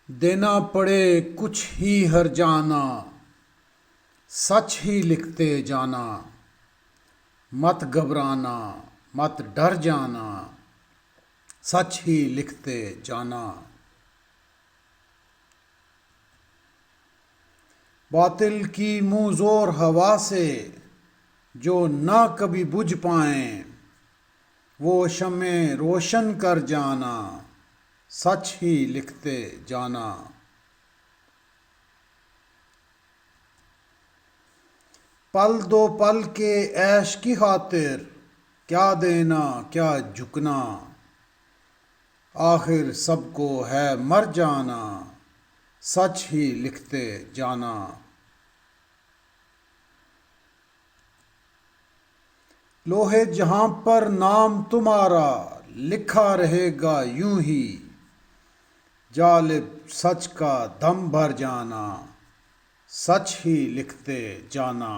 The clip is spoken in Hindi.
देना पड़े कुछ ही हर जाना, सच ही लिखते जाना। मत घबराना, मत डर जाना, सच ही लिखते जाना। बातिल की मुँह जोर हवा से जो ना कभी बुझ पाएं, वो शम्में रोशन कर जाना, सच ही लिखते जाना। पल दो पल के ऐश की खातिर क्या देना क्या झुकना, आखिर सबको है मर जाना, सच ही लिखते जाना। लोहे जहां पर नाम तुम्हारा लिखा रहेगा यूं ही, जालिब सच का दम भर जाना, सच ही लिखते जाना।